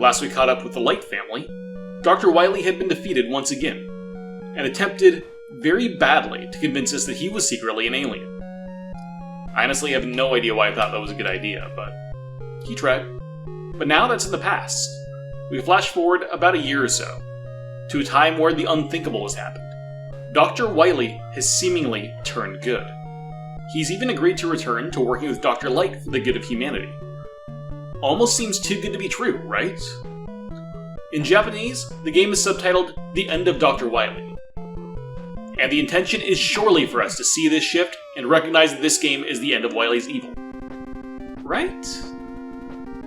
Last we caught up with the Light family, Dr. Wily had been defeated once again, and attempted very badly to convince us that he was secretly an alien. I honestly have no idea why I thought that was a good idea, but he tried. But now that's in the past. We flash forward about a year or so, to a time where the unthinkable has happened. Dr. Wily has seemingly turned good. He's even agreed to return to working with Dr. Light for the good of humanity. Almost seems too good to be true, right? In Japanese, the game is subtitled The End of Dr. Wily. And the intention is surely for us to see this shift and recognize that this game is the end of Wily's evil. Right?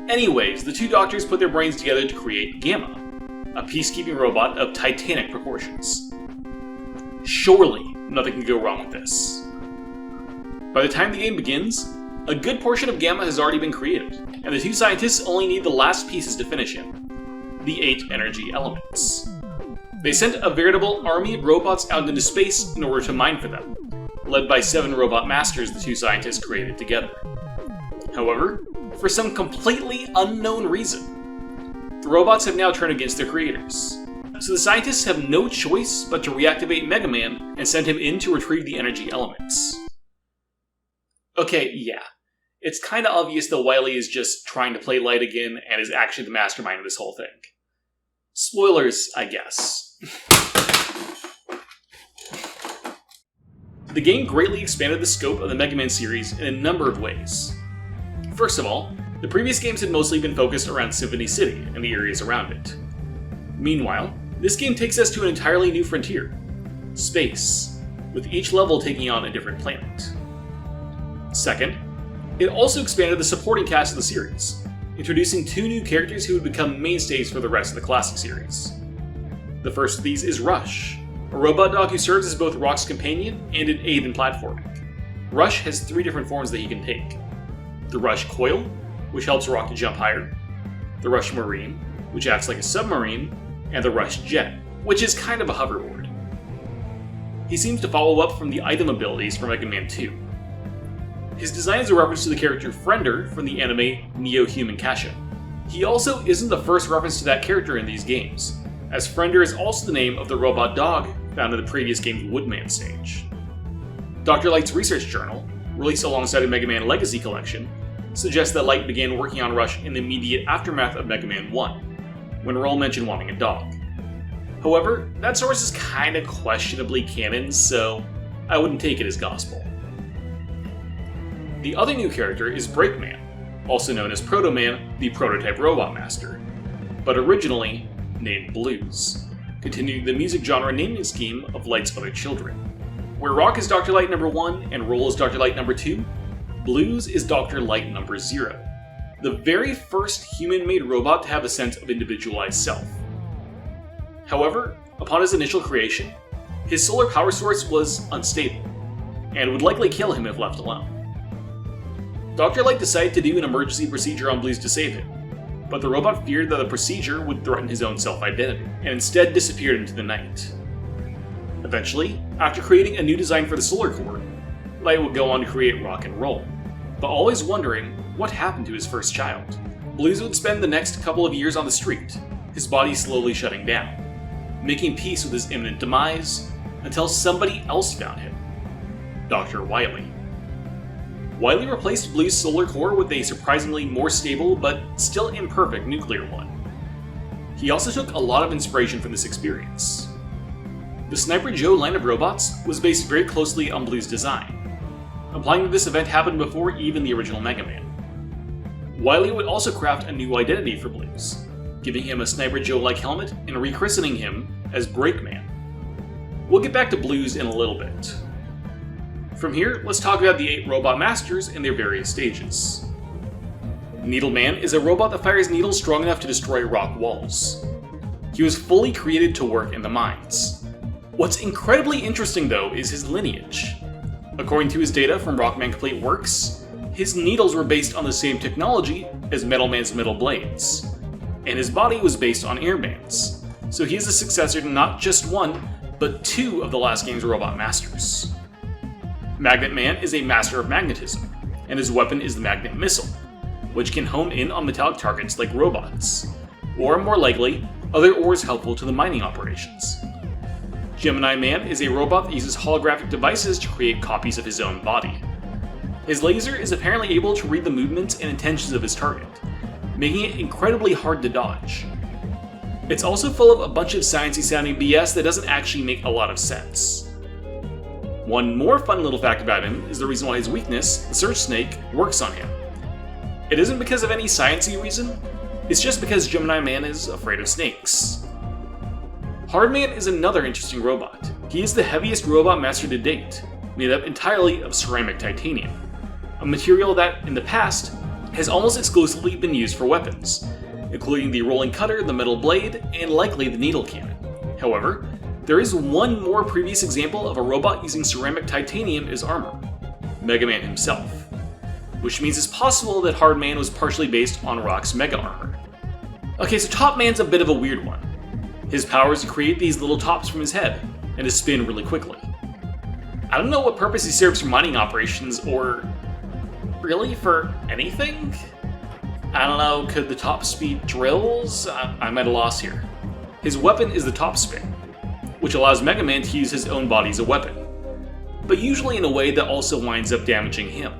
Anyways, the two doctors put their brains together to create Gamma, a peacekeeping robot of titanic proportions. Surely, nothing can go wrong with this. By the time the game begins, a good portion of Gamma has already been created, and the two scientists only need the last pieces to finish him: the 8 energy elements. They sent a veritable army of robots out into space in order to mine for them, led by 7 robot masters the two scientists created together. However, for some completely unknown reason, the robots have now turned against their creators. So the scientists have no choice but to reactivate Mega Man and send him in to retrieve the energy elements. Okay, yeah. It's kinda obvious that Wily is just trying to play light again and is actually the mastermind of this whole thing. Spoilers, I guess. The game greatly expanded the scope of the Mega Man series in a number of ways. First of all, the previous games had mostly been focused around Symphony City and the areas around it. Meanwhile, this game takes us to an entirely new frontier: space, with each level taking on a different planet. Second, it also expanded the supporting cast of the series, introducing 2 new characters who would become mainstays for the rest of the classic series. The first of these is Rush, a robot dog who serves as both Rock's companion and an aid in platforming. Rush has 3 different forms that he can take: the Rush Coil, which helps Rock to jump higher; the Rush Marine, which acts like a submarine; and the Rush Jet, which is kind of a hoverboard. He seems to follow up from the item abilities from Mega Man 2. His design is a reference to the character Frender from the anime Neo-Human Kasha. He also isn't the first reference to that character in these games, as Frender is also the name of the robot dog found in the previous game's Woodman stage. Dr. Light's research journal, released alongside a Mega Man Legacy collection, suggests that Light began working on Rush in the immediate aftermath of Mega Man 1, when Roll mentioned wanting a dog. However, that source is kinda questionably canon, so I wouldn't take it as gospel. The other new character is Breakman, also known as Proto-Man, the prototype robot master, but originally named Blues, continuing the music genre naming scheme of Light's other children. Where Rock is Dr. Light number 1 and Roll is Dr. Light number 2, Blues is Dr. Light number 0, the very first human-made robot to have a sense of individualized self. However, upon his initial creation, his solar power source was unstable, and would likely kill him if left alone. Dr. Light decided to do an emergency procedure on Blues to save him, but the robot feared that the procedure would threaten his own self-identity, and instead disappeared into the night. Eventually, after creating a new design for the solar core, Light would go on to create Rock and Roll, but always wondering what happened to his first child. Blues would spend the next couple of years on the street, his body slowly shutting down, making peace with his imminent demise, until somebody else found him: Dr. Wily. Wily replaced Blue's solar core with a surprisingly more stable but still imperfect nuclear one. He also took a lot of inspiration from this experience. The Sniper Joe line of robots was based very closely on Blue's design, implying that this event happened before even the original Mega Man. Wily would also craft a new identity for Blues, giving him a Sniper Joe-like helmet and rechristening him as Breakman. We'll get back to Blues in a little bit. From here, let's talk about the 8 robot masters and their various stages. Needleman is a robot that fires needles strong enough to destroy rock walls. He was fully created to work in the mines. What's incredibly interesting though is his lineage. According to his data from Rockman Complete Works, his needles were based on the same technology as Metal Man's metal blades, and his body was based on Airman's, so he is a successor to not just 1, but 2 of the last game's robot masters. Magnet Man is a master of magnetism, and his weapon is the Magnet Missile, which can home in on metallic targets like robots, or more likely, other ores helpful to the mining operations. Gemini Man is a robot that uses holographic devices to create copies of his own body. His laser is apparently able to read the movements and intentions of his target, making it incredibly hard to dodge. It's also full of a bunch of sciencey sounding BS that doesn't actually make a lot of sense. One more fun little fact about him is the reason why his weakness, the Search Snake, works on him. It isn't because of any sciencey reason, it's just because Gemini Man is afraid of snakes. Hardman is another interesting robot. He is the heaviest robot master to date, made up entirely of ceramic titanium, a material that, in the past, has almost exclusively been used for weapons, including the rolling cutter, the metal blade, and likely the needle cannon. However, there is one more previous example of a robot using ceramic titanium as armor, Mega Man himself, which means it's possible that Hardman was partially based on Rock's Mega Armor. Okay, so Top Man's a bit of a weird one. His power is to create these little tops from his head, and to spin really quickly. I don't know what purpose he serves for mining operations, or really for anything? I don't know, could the top speed drills? I'm at a loss here. His weapon is the top spin, which allows Mega Man to use his own body as a weapon, but usually in a way that also winds up damaging him.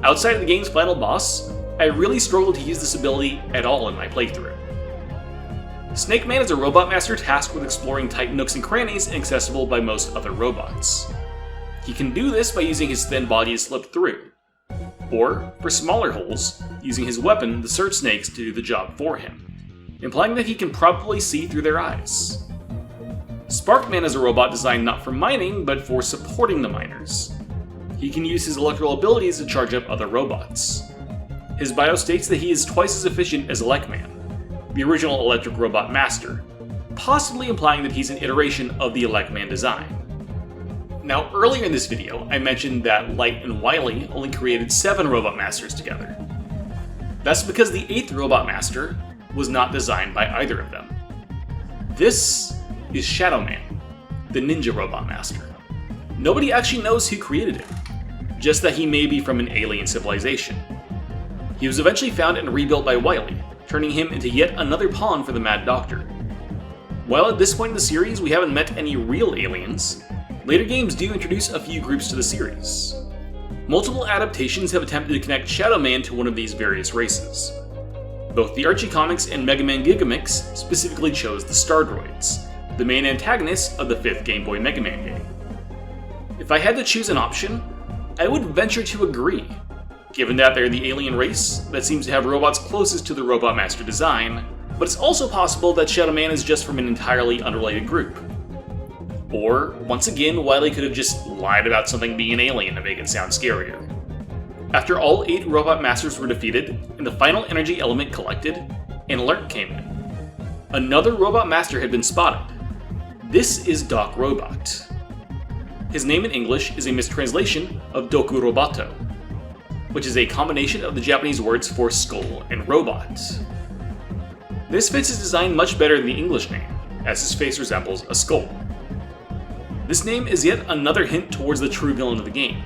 Outside of the game's final boss, I really struggled to use this ability at all in my playthrough. Snake Man is a robot master tasked with exploring tight nooks and crannies inaccessible by most other robots. He can do this by using his thin body to slip through, or, for smaller holes, using his weapon, the Search Snakes, to do the job for him, implying that he can probably see through their eyes. Sparkman is a robot designed not for mining, but for supporting the miners. He can use his electrical abilities to charge up other robots. His bio states that he is twice as efficient as Elecman, the original electric robot master, possibly implying that he's an iteration of the Elecman design. Now, earlier in this video, I mentioned that Light and Wily only created 7 robot masters together. That's because the 8th robot master was not designed by either of them. This is Shadow Man, the ninja robot master. Nobody actually knows who created him, just that he may be from an alien civilization. He was eventually found and rebuilt by Wily, turning him into yet another pawn for the Mad Doctor. While at this point in the series we haven't met any real aliens, later games do introduce a few groups to the series. Multiple adaptations have attempted to connect Shadow Man to one of these various races. Both the Archie comics and Mega Man Gigamix specifically chose the Stardroids, the main antagonists of the 5th Game Boy Mega Man game. If I had to choose an option, I would venture to agree, given that they're the alien race that seems to have robots closest to the Robot Master design, but it's also possible that Shadow Man is just from an entirely unrelated group. Or, once again, Wily could have just lied about something being an alien to make it sound scarier. After all 8 Robot Masters were defeated, and the final energy element collected, an alert came in. Another Robot Master had been spotted. This is Doc Robot. His name in English is a mistranslation of Doku Roboto, which is a combination of the Japanese words for skull and robot. This fits his design much better than the English name, as his face resembles a skull. This name is yet another hint towards the true villain of the game,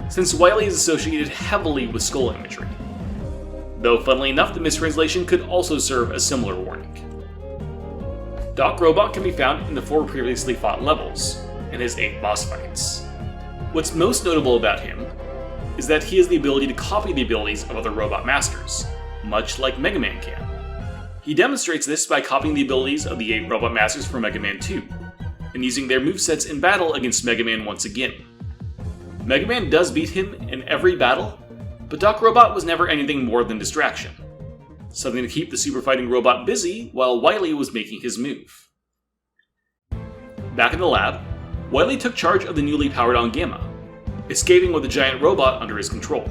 since Wily is associated heavily with skull imagery. Though funnily enough, the mistranslation could also serve a similar warning. Doc Robot can be found in the 4 previously fought levels, and his 8 boss fights. What's most notable about him is that he has the ability to copy the abilities of other robot masters, much like Mega Man can. He demonstrates this by copying the abilities of the 8 robot masters from Mega Man 2, and using their movesets in battle against Mega Man once again. Mega Man does beat him in every battle, but Doc Robot was never anything more than distraction, something to keep the super fighting robot busy while Wily was making his move. Back in the lab, Wily took charge of the newly powered-on Gamma, escaping with a giant robot under his control.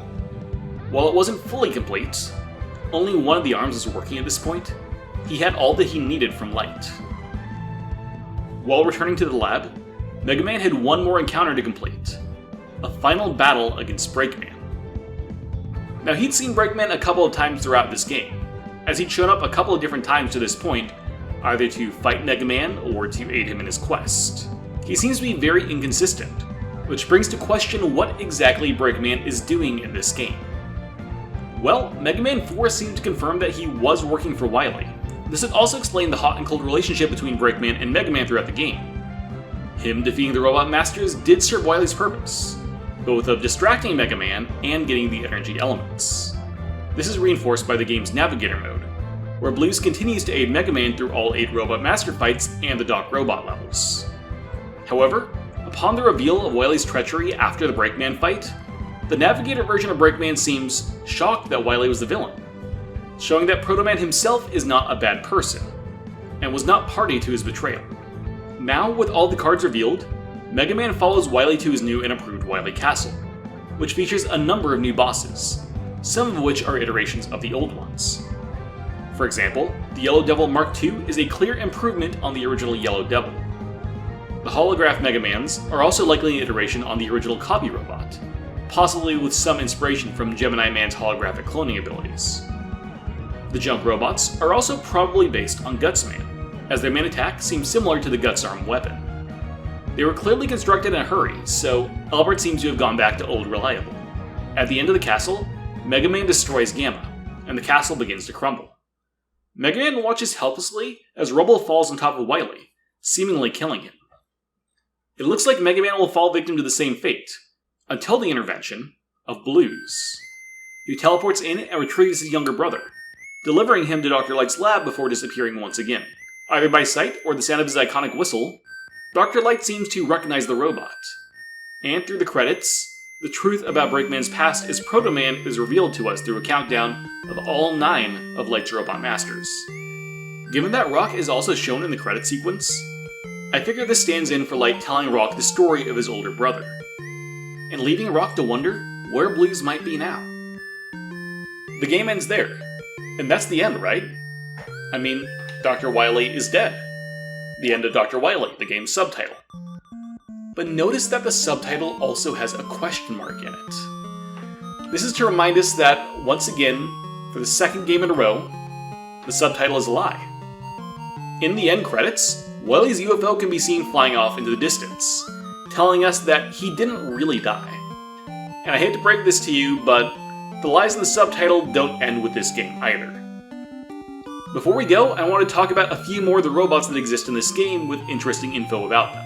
While it wasn't fully complete, only one of the arms was working at this point, he had all that he needed from Light. While returning to the lab, Mega Man had one more encounter to complete, a final battle against Breakman. Now he'd seen Breakman a couple of times throughout this game, as he'd shown up a couple of different times to this point, either to fight Mega Man or to aid him in his quest. He seems to be very inconsistent, which brings to question what exactly Breakman is doing in this game. Well, Mega Man 4 seemed to confirm that he was working for Wily, This would also explain the hot and cold relationship between Breakman and Mega Man throughout the game. Him defeating the Robot Masters did serve Wily's purpose, both of distracting Mega Man and getting the energy elements. This is reinforced by the game's Navigator mode, where Blues continues to aid Mega Man through all 8 Robot Master fights and the Doc Robot levels. However, upon the reveal of Wily's treachery after the Breakman fight, the Navigator version of Breakman seems shocked that Wily was the villain, showing that Proto Man himself is not a bad person, and was not party to his betrayal. Now, with all the cards revealed, Mega Man follows Wily to his new and improved Wily Castle, which features a number of new bosses, some of which are iterations of the old ones. For example, the Yellow Devil Mark II is a clear improvement on the original Yellow Devil. The Holograph Mega Mans are also likely an iteration on the original Copy Robot, possibly with some inspiration from Gemini Man's holographic cloning abilities. The Junk Robots are also probably based on Guts Man, as their main attack seems similar to the Guts Arm weapon. They were clearly constructed in a hurry, so Albert seems to have gone back to Old Reliable. At the end of the castle, Mega Man destroys Gamma, and the castle begins to crumble. Mega Man watches helplessly as rubble falls on top of Wily, seemingly killing him. It looks like Mega Man will fall victim to the same fate, until the intervention of Blues, who teleports in and retrieves his younger brother, delivering him to Dr. Light's lab before disappearing once again. Either by sight or the sound of his iconic whistle, Dr. Light seems to recognize the robot. And through the credits, the truth about Breakman's past as Proto Man is revealed to us through a countdown of all 9 of Light's Robot Masters. Given that Rock is also shown in the credit sequence, I figure this stands in for Light telling Rock the story of his older brother, and leaving Rock to wonder where Blues might be now. The game ends there, and that's the end, right? I mean, Dr. Wily is dead. The end of Dr. Wily, the game's subtitle. But notice that the subtitle also has a question mark in it. This is to remind us that, once again, for the second game in a row, the subtitle is a lie. In the end credits, Wily's UFO can be seen flying off into the distance, telling us that he didn't really die. And I hate to break this to you, but the lies in the subtitle don't end with this game either. Before we go, I want to talk about a few more of the robots that exist in this game with interesting info about them.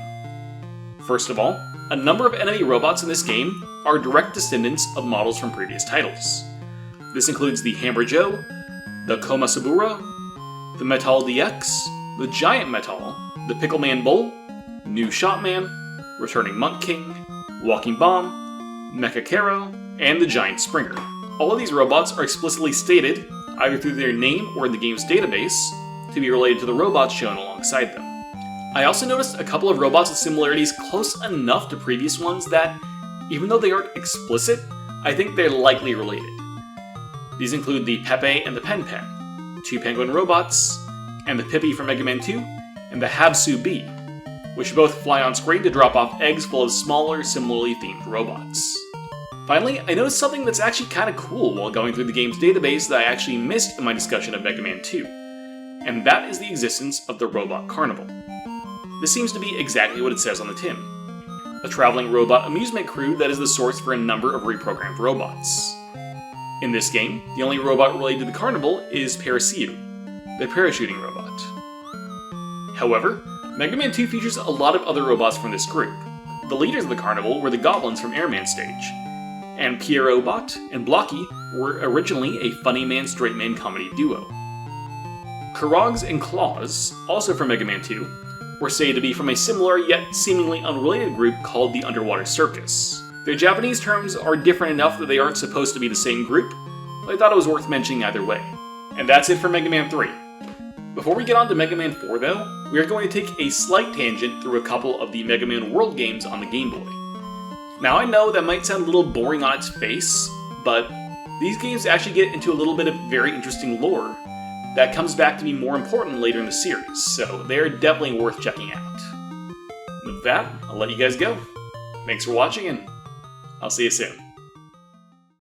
First of all, a number of enemy robots in this game are direct descendants of models from previous titles. This includes the Hammer Joe, the Komasaburo, the Metal DX, the Giant Metal, the Pickleman Bull, New Shopman, Returning Monk King, Walking Bomb, Mecha Karo, and the Giant Springer. All of these robots are explicitly stated, either through their name or in the game's database, to be related to the robots shown alongside them. I also noticed a couple of robots with similarities close enough to previous ones that, even though they aren't explicit, I think they're likely related. These include the Pepe and the Pen Pen, 2 penguin robots, and the Pippi from Mega Man 2, and the Habsu Bee, which both fly on screen to drop off eggs full of smaller, similarly themed robots. Finally, I noticed something that's actually kind of cool while going through the game's database that I actually missed in my discussion of Mega Man 2, and that is the existence of the Robot Carnival. This seems to be exactly what it says on the tin. A traveling robot amusement crew that is the source for a number of reprogrammed robots. In this game, the only robot related to the carnival is Parasiu, the parachuting robot. However, Mega Man 2 features a lot of other robots from this group. The leaders of the carnival were the goblins from Airman Stage, and Pierrot and Blocky were originally a Funny Man Straight Man comedy duo. Karogs and Claws, also from Mega Man 2, were said to be from a similar yet seemingly unrelated group called the Underwater Circus. Their Japanese terms are different enough that they aren't supposed to be the same group, but I thought it was worth mentioning either way. And that's it for Mega Man 3. Before we get on to Mega Man 4 though, we are going to take a slight tangent through a couple of the Mega Man World games on the Game Boy. Now I know that might sound a little boring on its face, but these games actually get into a little bit of very interesting lore that comes back to be more important later in the series, so they're definitely worth checking out. With that, I'll let you guys go. Thanks for watching, and I'll see you soon.